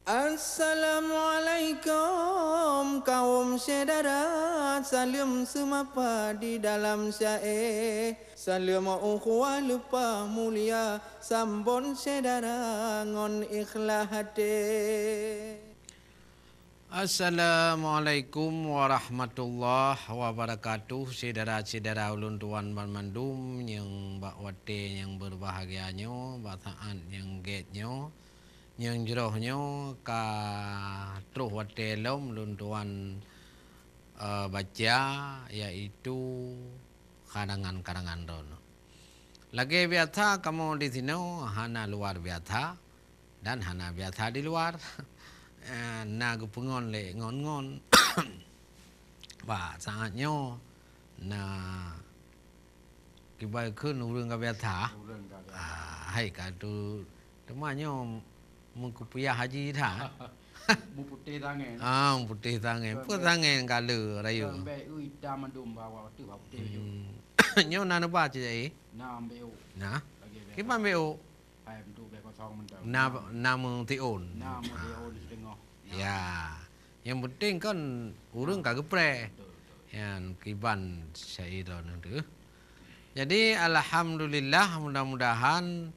Assalamualaikum kaum saudara, salam semapa di dalam syair. Salam ukhuwah lupa mulia, sambon saudara ngon ikhlas hati. Assalamualaikum warahmatullahi wabarakatuh. Saudara-saudara ulun tuan ban mandum yang bak wate yang berbahagianyo, bataan yang getnyo, yang jerohnyo ka truh wate lom ulun tuan baca yaitu karangan-karangan rono. Lagi biasa kamu di sini hana luar biasa dan hana biasa di luar. Na gupungon le ngon-ngon ba sangatnyo na kibai kun urang ka biasa hai ka tu temanyo mengkupiah haji tha mu putih tangan putih tangan kala rayu be ui ta mandum bawa tu ba putih ju nyo na no ba che na ambeu na lagi be kiban beo ai tu be ko thong man tu na mung ti on na mo de on setengah ya yang penting kan urang kagak pre yang kiban syair itu. Jadi alhamdulillah mudah-mudahan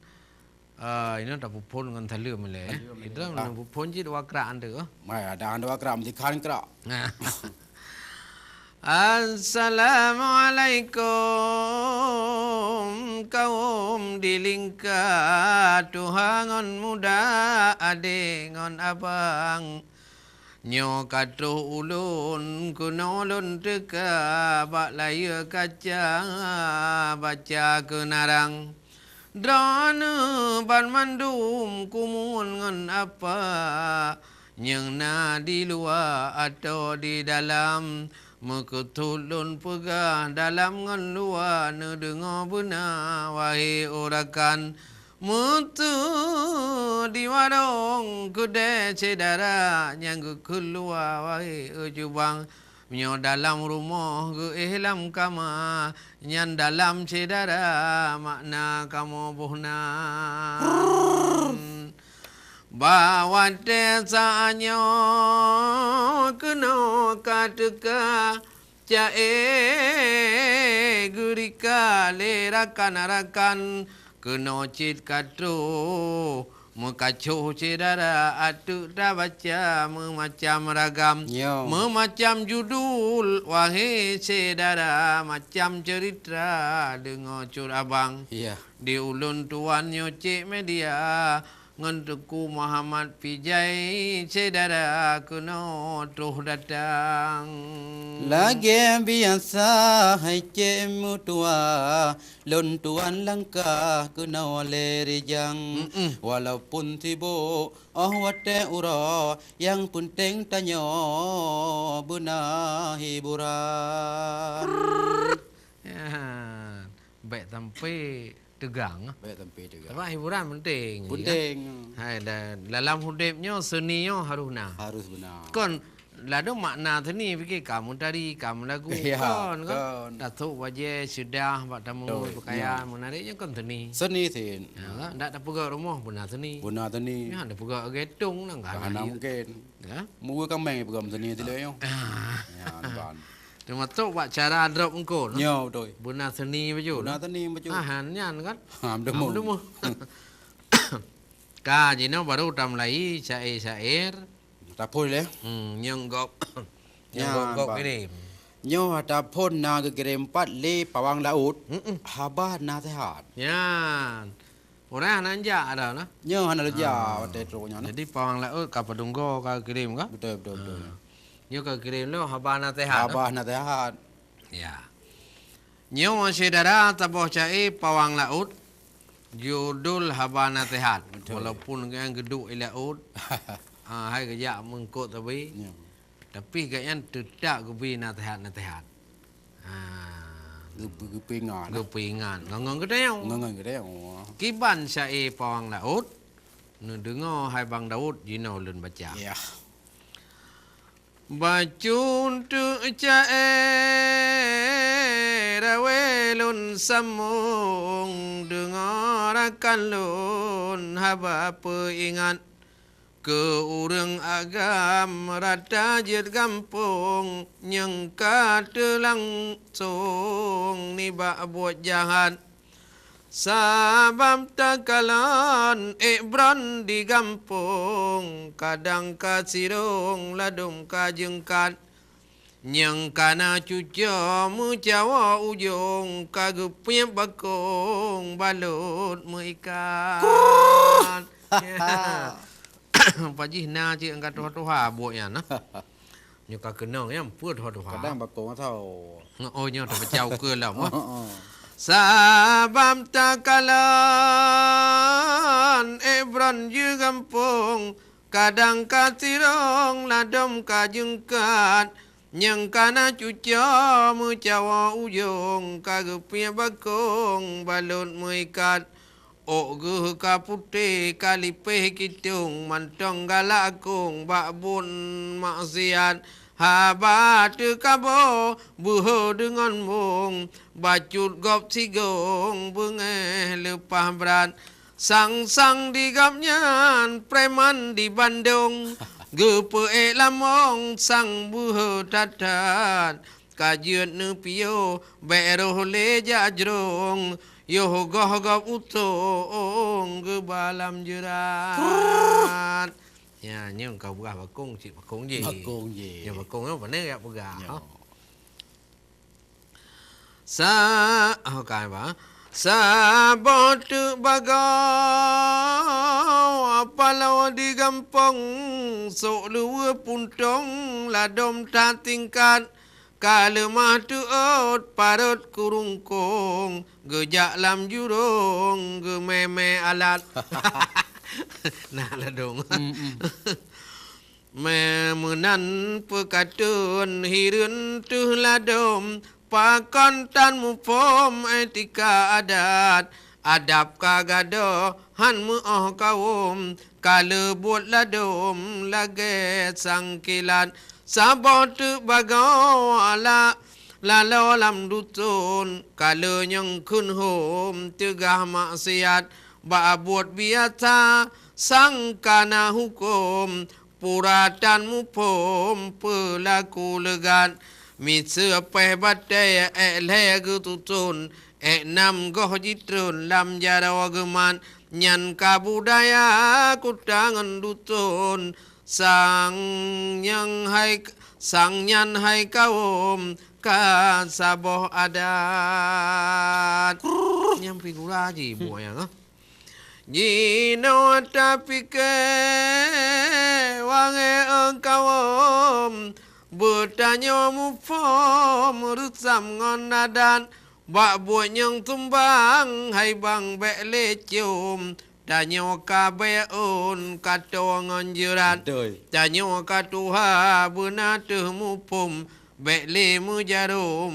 ini dah pupun dengan thalu mele. Itu dah pupun jid wakraan tu. mai ada anda wakram di khan kra Assalamualaikum kaum dilingka tuhangon muda ade ngon abang nyo katuh ulun kunolon teka bak laya kaca baca kenarang drone ban mandum kumun ngon apa yang na di luar atau di dalam Mekutulun pegah dalam ngan luar ne dengar benar wahai orakan mutu di warung kedai cedara yang keluar wahai ujubang nyo dalam rumah ke ihlam kama nyan dalam cedara makna kamu buhna bawa desanya kena kateka cae gurika lerakan kena cit katu mekacuh cedara atuk dah baca memacam ragam memacam judul wahai cedara macam cerita dengar cur abang di ulun tuannya cik media ngantuku Muhammad Pijai cedara kuno tuh datang lagi biasa hai cemu tua lon tuan langkah kena lerejang walaupun tibo wate ura yang penting tanya benar hiburan ya baik sampai tegang. baik tempe juga Sebab hiburan penting. penting Hai dalam hidupnya seninya harusna. harus benar Kon lado makna seni fikir kamu tari, kamu lagu kon. Datuk wajah sudah buat tamu pakaian menariknya kon seni. seni sin Ya, ndak ada pegawai rumah benar seni. benar tani Ya, ada pegawai getung nang kan. Ana mungkin. Ya. Mu kan main program seni tu le yo. Ya, ban. Termasuk buat cara drop engkau. Nyo doi. Benar seni baju. Benar tani baju. Nyan kan. Demu. Ka jino baru tam lai syair. Tapol le. Yang gop. Ya, Gop Bang. kirim. Nyo ada pon na ke kirim 4 le pawang laut. Haba na sehat. Ya. Orang nanja ada nah. Nyo hana leja wate tro nya. Jadi pawang laut ka padunggo ka kirim ka? Betul. Nyo ka kirim lo habana tehat. Haba na sehat. Ya. Nyo saudara taboh cai pawang laut. Judul habana tehat. Walaupun yang geduk laut. Hai kerja mengkot tapi. Nyo. Tapi kayaknya tidak gebi nasihat. Gepingan. Gepingan. Ngong kedeu. Ngangan gede. Kiban syair pawang laut. Nu dengar hai bang Daud jino ulun baca. Ya. Bacun tu cair rawelun sambung dengarkan lun haba ingat ke urang agam rata jet gampung nyengka langsung ni bak buat jahat sabab takalan ibran di gampung kadang kasirung ladum kajengkat yang kana cuca mu jawa ujung kagupnya bakong balut mu ikan. Ya. Pajih na cik angkat tuha-tuha buatnya nah. Nyo ka kenang ya pu tuha-tuha. Kadang bakong tau. Oh nyo dah bacau ke lah mah. Sabab takalan ibran je gampung kadang katirong ladom kajengkat yang kana cuca mu cawa ujung kagupnya bakong balut mu ikat ge ka putih kalipeh kitung mantong galakung bakbun maksiat habat kabo buho dengan mung bacut gop sigong bengeh lepah berat sang-sang digapnyan preman di Bandung gepe lamong sang buho tatat kajian nepio beroh le jajrong yo goh-goh utong ke balam jerat. Ya, ni kau begah bakong cik bakong je. Bakong je. Ya bakong apa ni ya begah. Ya. Kan ba? Sabot bagau apalau di gampang sok luwe puntong ladom tak tingkat kalemah tuot parut kurungkong gejak lam jurung gememe alat. Nah lah dong. Memenan pekatun hirun tuh ladom pakon tan mupom etika adat adab kagado han mu oh kawum kale buat ladom lage sangkilan sabot bagau ala lalau lam dutun kale nyang kun hom tegah maksiat ba buat biasa sangkana hukum puratan mupom pelaku legat mitse peh badai legu tutun nam goh jitrun lam jarawa geman nyan kabudaya kutangan dutun sang nyan hai kaum ka saboh adat nyampi gula ji buaya Jino tapi ke wange engkawom bertanya mufom rusam ngonadan bak buat nyong tumbang hai bang bek lecum tanya kabeun kato ngonjuran tanya katuha beuna teu mupum bek le mujarum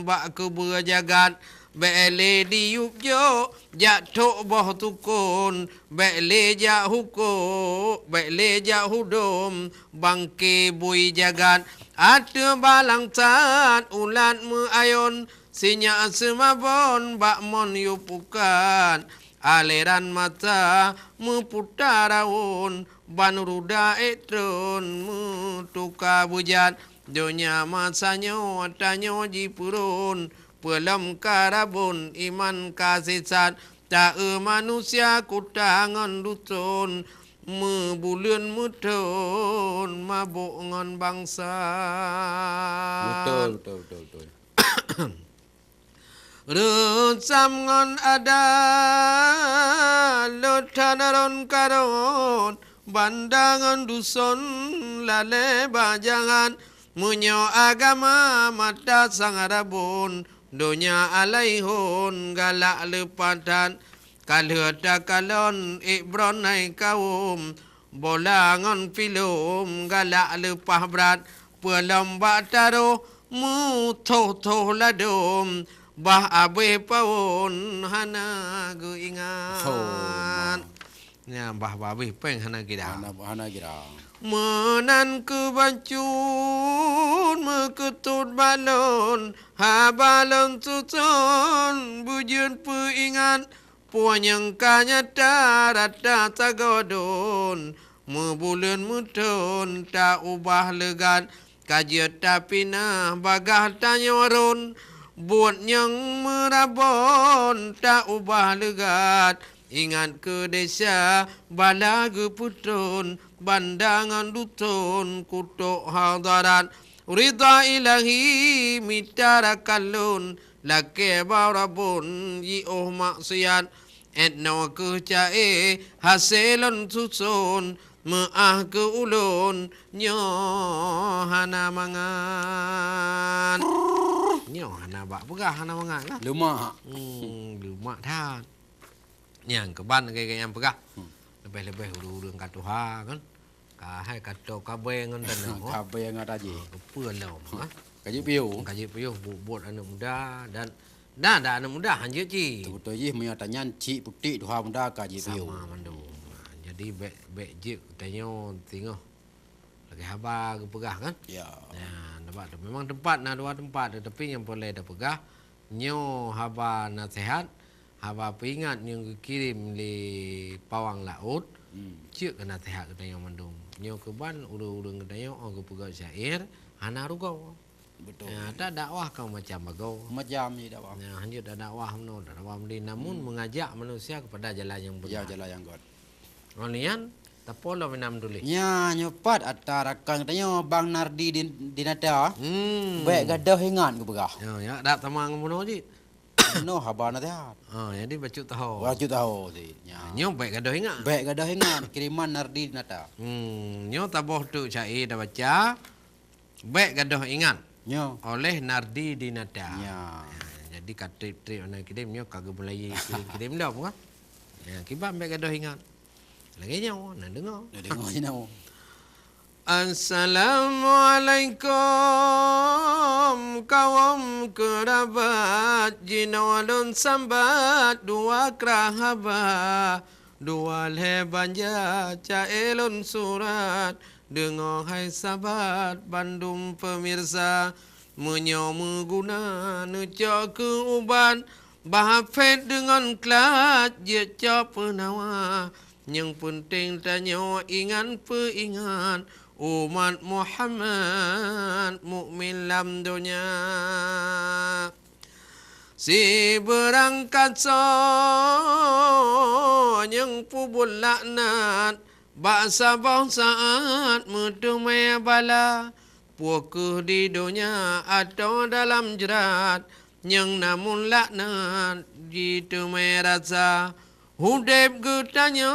bak ke berjagat bele diup jo jatuh boh tukun bele ja huko bele ja hudum bangke bui jagat ada balang cat ulat mu ayon sinya semabon bak mon yupukan aliran mata mu putarawun banuruda etron mu tuka bujat dunia masanyo tanyo jipurun pelam karabun iman kasisat tak manusia kutangan dutun mebulian mutun mabuk ngon bangsa. Betul. Rusam ngon ada lotanaron karon bandangan dusun lale bajangan munyo agama mata sangarabun dunia alaihun galak lepatan kalheta kalon ibron nai kaum bolangon filum galak lepah berat pelomba taruh mu toh ladum bah abe paun hana gu ingat ya bah babe peng hana gida hana gida menan kebancun meketut balon habalon tutun bujun peingat puanyang kanya tarata tagodon Mebulan mutun tak ubah legat kajiat tapi nah bagah tanyorun buat yang merabon tak ubah legat ingat ke desa balaga putun bandangan dutun kutuk hadarat Rida ilahi mitara kalun lake barabun yi maksiat etno ke cae hasilun susun maah ke ulun nyo hana mangan nyo hana bak pegah hana mangan lah Lemak. lumak dah yang keban kayak yang pegah lebih-lebih urang kat Tuhan kan hai kato kabeng kan tanah Kabe yang ada je. kepuan dah ha Kaji piu. kaji payuh buat anak muda dan dah anak muda hanya ci Betul je punya tanyan cik putih Tuhan muda kaji piu. sama mandu jadi bek je tanyo tengok lagi haba ke pegah kan Ya. nampak tu memang tempat nah dua tempat tapi yang boleh dah pegah nyo haba nasihat haba peringat yang kirim di pawang laut cik kena nasihat ke tanyo mandum nyo keban urang ke tanyo ke pegah syair hana rugau Betul. tak dakwah kau macam bagau Macam ni dah bang. hanya dah dakwah menurut dakwah namun mengajak manusia kepada jalan yang Ya benar jalan yang god. Ronian tapolo minam dulu Nya nyopat antara kang tanyo Bang Nardi di nada. Baik gadah hingan ke begah. ya dak tamang mono ji No habana dah. jadi bacu tahu Wajud tahu si. Nya. nyo baik gadoh ingat Baik gadah hingan kiriman Nardi di nada. nyo taboh tu cai dah baca baik gadoh ingat Nyo. oleh Nardi Dinata Nya. jadi kat trip nak kirim nyo kagak boleh kirim dah apa ya kiban baik gadoh ingat lagi nyo nak dengar Dah dengar je nak. Assalamualaikum kaum kerabat jinawalun sambat dua kerabat dua lebanja caelun surat dengar hai sahabat Bandung pemirsa menyo mengguna necak ke uban bahafet dengan kelat je cak penawa yang penting tanya ingat peingat umat Muhammad mukmin lam dunia si berangkat so yang pubul laknat baksa saat medumai bala puak di dunia atau dalam jerat yang namun laknat jitumai rasa hudep getanya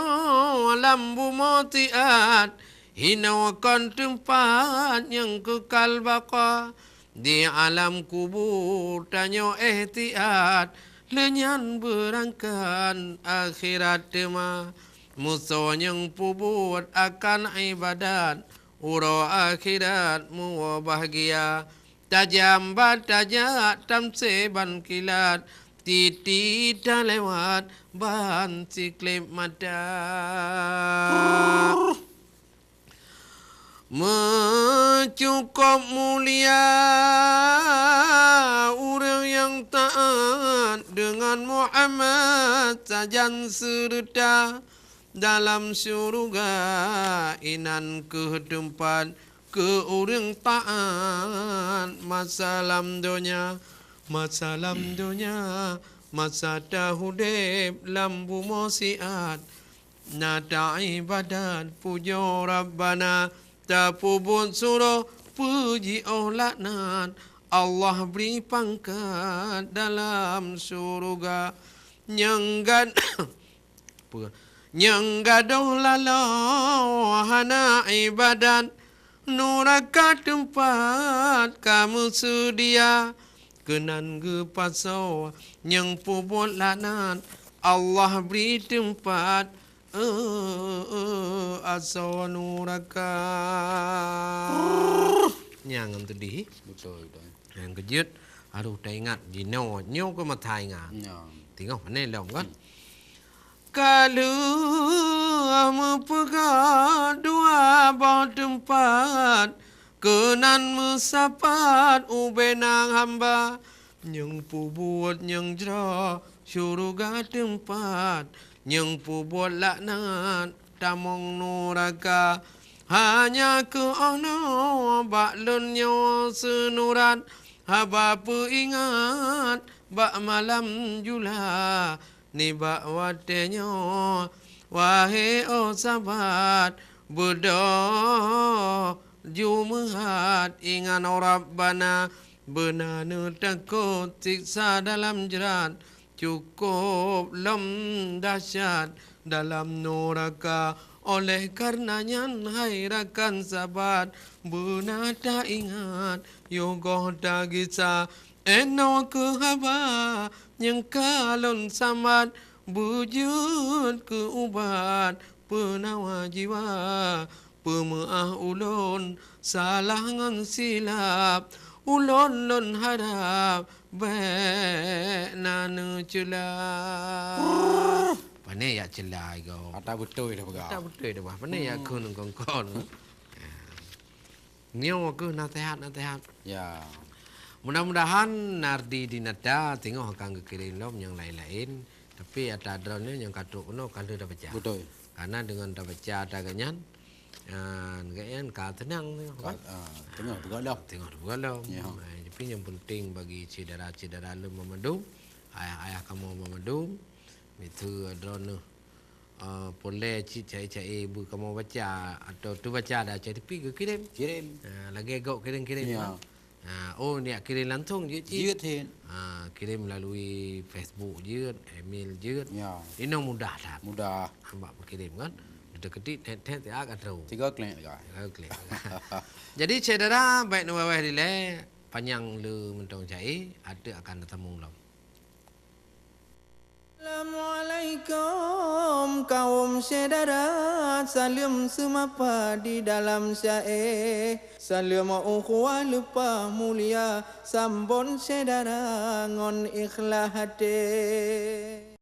lambu motiat hinawakan tempat yang kekal baka di alam kubur tanya ihtiat lenyan berangkat akhirat tema musuh yang pubut akan ibadat uro akhirat mu bahagia tajam batajat tamseban kilat titi dah lewat ban siklip mata mencukup mulia orang yang taat dengan Muhammad sajan serta dalam syurga inan ke tempat ke orang taat masalam dunia masa tahudib lambu mosiat nada ibadat puja Rabbana tapubun surah puji laknat Allah beri pangkat dalam surga nyanggan nyanggadoh lalau hana ibadat nuraka tempat kamu sedia kenan ge pasau yang pubut laknat Allah beri tempat asal nuraka yang tu di Betul betul. yang kejut aduh tak ingat jino nyo ke matai ngah Nya. tengok mana long kan kalau mepegah dua bah tempat kenan mesapat ubenang hamba yang pubuat yang jera syurga tempat yang pubuat laknat tamong nuraka hanya ke ono baklun nyo senurat haba ingat bak malam jula ni bak watenyo wahai oh sahabat berdoa Jumaat ingat Rabbana benar takut siksa dalam jerat cukup lem dahsyat dalam neraka oleh karenanya hai rakan sahabat benar tak ingat yogoh tak kisah eno ke haba yang kalon samat wujud ke ubat penawa jiwa pemaah ulun salah ngan silap ulun lun hadap nanu celah pane ya celah kau Ada betul dah pegah. tak betul dah pane ya kau nang kau nyo ke nasihat Ya. mudah-mudahan nardi dinada tengok akan kekirim lom yang lain-lain tapi ada drone yang katuk no kalau dah baca Betul. karena dengan dah baca ada ganyan ganyan ka tenang Tengah pegah dah. tengok bergalau Ya. tapi yang penting bagi cedera-cedera lu memadum ayah-ayah kamu memadum itu drone boleh cai ibu kamu baca atau tu baca dah cai tapi kirim Kirim. lagi gok kirim Ya. oh ni kirim langsung je Jiut hen. kirim melalui Facebook je email je Ya. ini mudah dah Mudah. hamba berkirim kan kita ketik tet akan tahu 3 klik dah. okey jadi cedera baik nu wawah dile panjang lu mentong cai ada akan datang long Assalamualaikum kaum saudara salam semapa di dalam syair salam ukhuwah lupa mulia sambon saudara ngon ikhlas hati